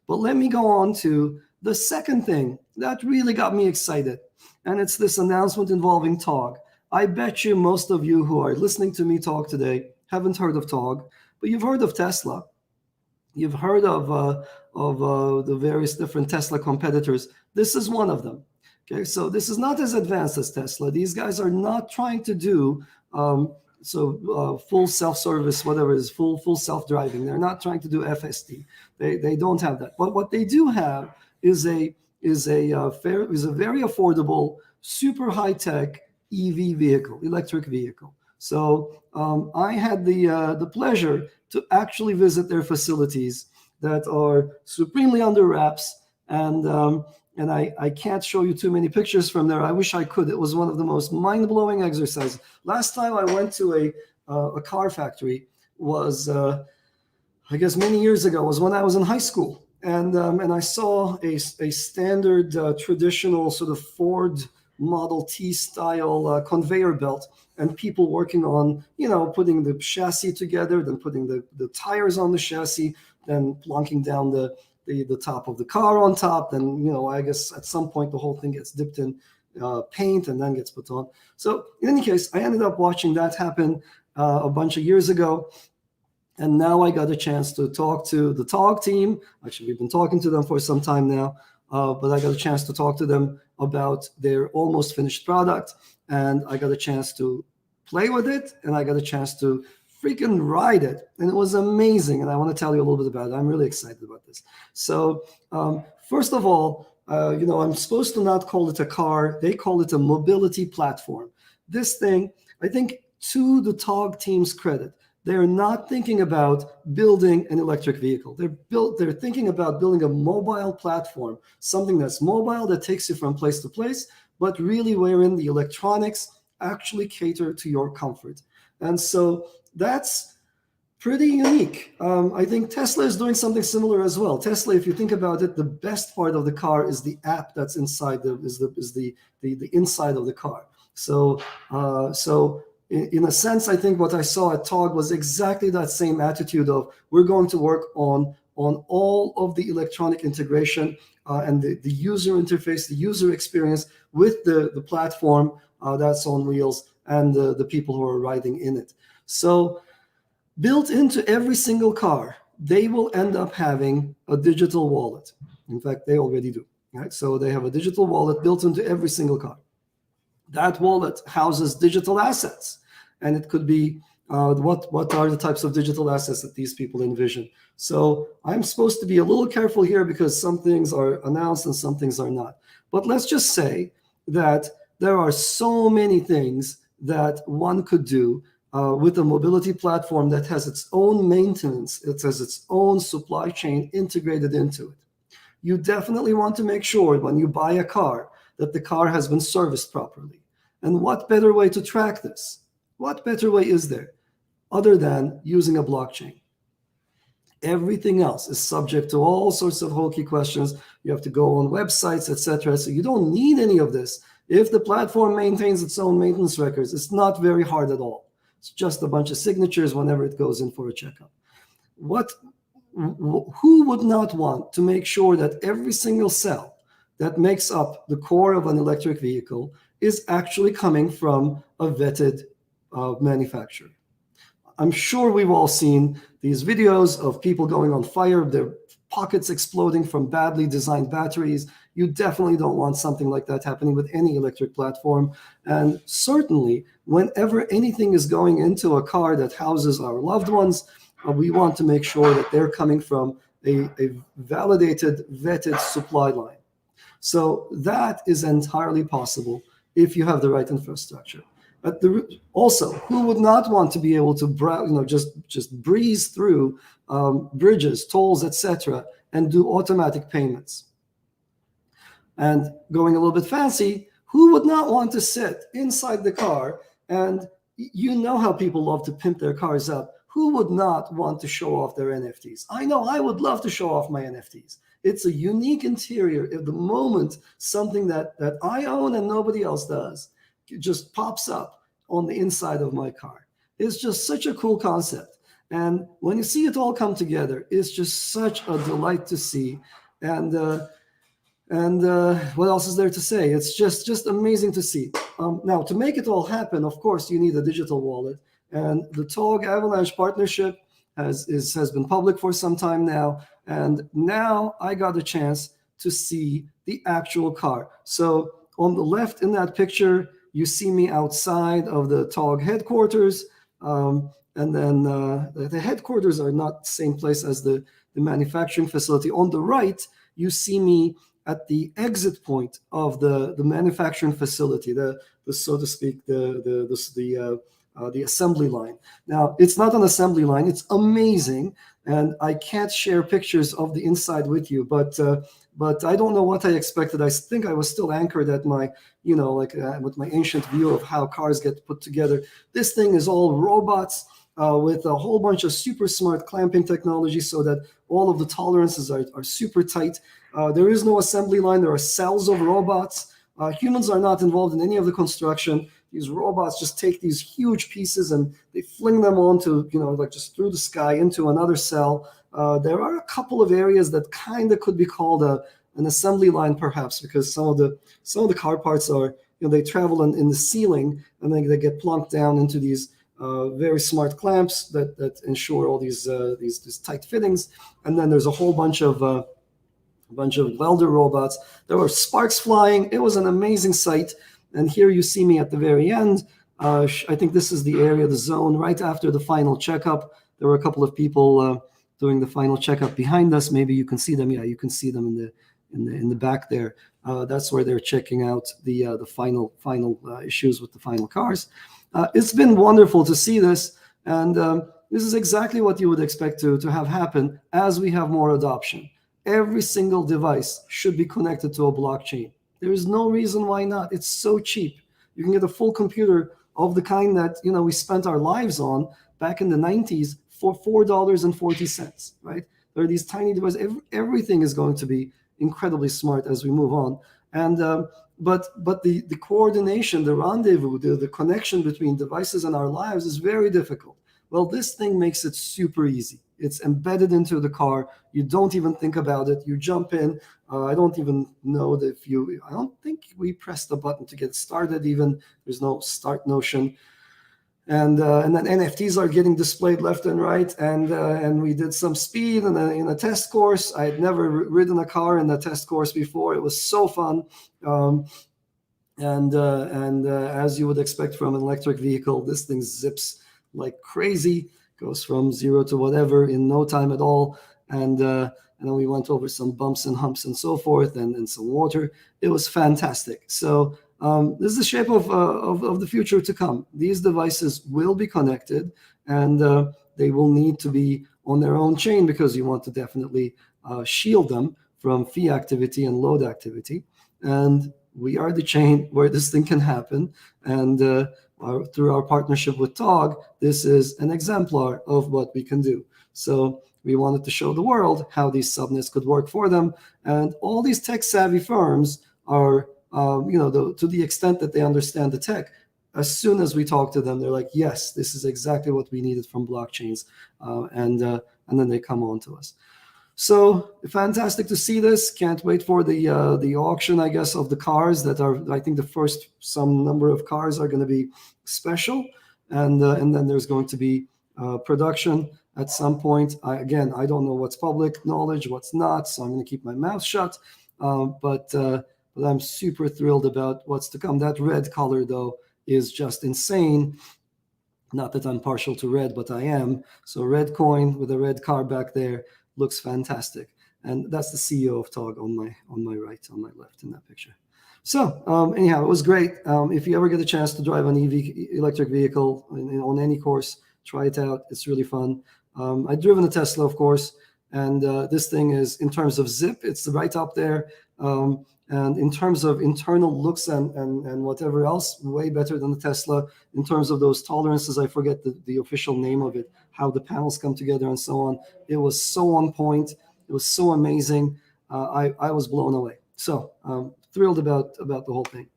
But let me go on to the second thing that really got me excited. And it's this announcement involving Togg. I bet you most of you who are listening to me talk today haven't heard of Togg, but you've heard of Tesla. You've heard of the various different Tesla competitors. This is one of them. Okay, so this is not as advanced as Tesla. These guys are not trying to do full self-service, whatever it is, full self-driving. They're not trying to do FSD. They don't have that. But what they do have is a very affordable, super high-tech EV vehicle, electric vehicle. So I had the pleasure to actually visit their facilities that are supremely under wraps, and I can't show you too many pictures from there. I wish I could. It was one of the most mind-blowing exercises. Last time I went to a car factory was, I guess, many years ago. Was when I was in high school, and I saw a standard traditional sort of Ford Model T style conveyor belt, and people working on, putting the chassis together, then putting the tires on the chassis, then plunking down the top of the car on top. Then, I guess at some point the whole thing gets dipped in paint and then gets put on. So in any case, I ended up watching that happen a bunch of years ago. And now I got a chance to talk to the Togg team. Actually, we've been talking to them for some time now, but I got a chance to talk to them about their almost finished product. And I got a chance to play with it, and I got a chance to freaking ride it. And it was amazing. And I want to tell you a little bit about it. I'm really excited about this. So first of all, I'm supposed to not call it a car. They call it a mobility platform. This thing, I think, to the Togg team's credit, they're not thinking about building an electric vehicle. They're thinking about building a mobile platform, something that's mobile, that takes you from place to place, but really wherein the electronics actually cater to your comfort. And so that's pretty unique. I think Tesla is doing something similar as well. Tesla, if you think about it, the best part of the car is the app that's inside the inside of the car. So in a sense, I think what I saw at Togg was exactly that same attitude of, we're going to work on all of the electronic integration and the user interface, the user experience with the platform that's on wheels and the people who are riding in it. So built into every single car, they will end up having a digital wallet. In fact, they already do. Right? So they have a digital wallet built into every single car. That wallet houses digital assets, and it could be what are the types of digital assets that these people envision. So I'm supposed to be a little careful here because some things are announced and some things are not. But let's just say that there are so many things that one could do with a mobility platform that has its own maintenance, it has its own supply chain integrated into it. You definitely want to make sure when you buy a car that the car has been serviced properly. And what better way to track this? What better way is there other than using a blockchain? Everything else is subject to all sorts of hokey questions. You have to go on websites, etc. So you don't need any of this. If the platform maintains its own maintenance records, it's not very hard at all. It's just a bunch of signatures whenever it goes in for a checkup. Who would not want to make sure that every single cell that makes up the core of an electric vehicle is actually coming from a vetted manufacturer? I'm sure we've all seen these videos of people going on fire, their pockets exploding from badly designed batteries. You definitely don't want something like that happening with any electric platform. And certainly, whenever anything is going into a car that houses our loved ones, we want to make sure that they're coming from a validated, vetted supply line. So that is entirely possible if you have the right infrastructure. But also, who would not want to be able to just breeze through bridges, tolls, etc., and do automatic payments? And going a little bit fancy, who would not want to sit inside the car? And you know how people love to pimp their cars up. Who would not want to show off their NFTs? I know I would love to show off my NFTs. It's a unique interior. At the moment, something that I own and nobody else does, it just pops up on the inside of my car. It's just such a cool concept. And when you see it all come together, it's just such a delight to see. And what else is there to say? It's just amazing to see. Now, to make it all happen, of course, you need a digital wallet. And the Togg Avalanche partnership has been public for some time now. And now I got a chance to see the actual car. So on the left in that picture, you see me outside of the Togg headquarters. And then the headquarters are not the same place as the manufacturing facility. On the right, you see me at the exit point of the manufacturing facility, the so to speak, the assembly line. Now, it's not an assembly line. It's amazing, and I can't share pictures of the inside with you, but I don't know what I expected. I think I was still anchored at my, with my ancient view of how cars get put together. This thing is all robots with a whole bunch of super smart clamping technology so that all of the tolerances are super tight. There is no assembly line. There are cells of robots. Humans are not involved in any of the construction. These robots just take these huge pieces and they fling them onto, just through the sky into another cell. There are a couple of areas that kind of could be called an assembly line, perhaps, because some of the car parts are, they travel in the ceiling and then they get plunked down into these very smart clamps that ensure all these tight fittings. And then there's a whole bunch of welder robots. There were sparks flying. It was an amazing sight. And here you see me at the very end. I think this is the area, the zone, right after the final checkup. There were a couple of people doing the final checkup behind us. Maybe you can see them. Yeah, you can see them in the back there. That's where they're checking out the final issues with the final cars. It's been wonderful to see this, and this is exactly what you would expect to have happen as we have more adoption. Every single device should be connected to a blockchain. There is no reason why not. It's so cheap. You can get a full computer of the kind that we spent our lives on back in the 90s for $4.40, right? There are these tiny devices. Everything is going to be incredibly smart as we move on. And but the coordination, the rendezvous, the connection between devices and our lives is very difficult. Well, this thing makes it super easy. It's embedded into the car. You don't even think about it. You jump in. I don't even know that I don't think we pressed the button to get started even. There's no start notion. And then NFTs are getting displayed left and right. And we did some speed in a test course. I had never ridden a car in a test course before. It was so fun. And as you would expect from an electric vehicle, this thing zips like crazy, goes from 0 to whatever in no time at all. And then we went over some bumps and humps and so forth, and some water. It was fantastic. So this is the shape of the future to come. These devices will be connected, and they will need to be on their own chain because you want to definitely shield them from fee activity and load activity. And we are the chain where this thing can happen. And through our partnership with Togg, this is an exemplar of what we can do. So we wanted to show the world how these subnets could work for them. And all these tech-savvy firms are, to the extent that they understand the tech, as soon as we talk to them, they're like, yes, this is exactly what we needed from blockchains. And then they come on to us. So fantastic to see this. Can't wait for the auction, I guess, of the cars that are, I think the first some number of cars are going to be special. And then there's going to be production at some point. I don't know what's public knowledge, what's not, so I'm going to keep my mouth shut. But I'm super thrilled about what's to come. That red color, though, is just insane. Not that I'm partial to red, but I am. So red coin with a red car back there looks fantastic. And that's the CEO of Togg on my right, on my left in that picture. So anyhow, it was great. If you ever get a chance to drive an electric vehicle on any course, try it out. It's really fun. I've driven a Tesla, of course, and this thing is, in terms of zip, it's right up there. And in terms of internal looks and whatever else, way better than the Tesla. In terms of those tolerances, I forget the official name of it, how the panels come together and so on. It was so on point. It was so amazing. I was blown away. So thrilled about the whole thing.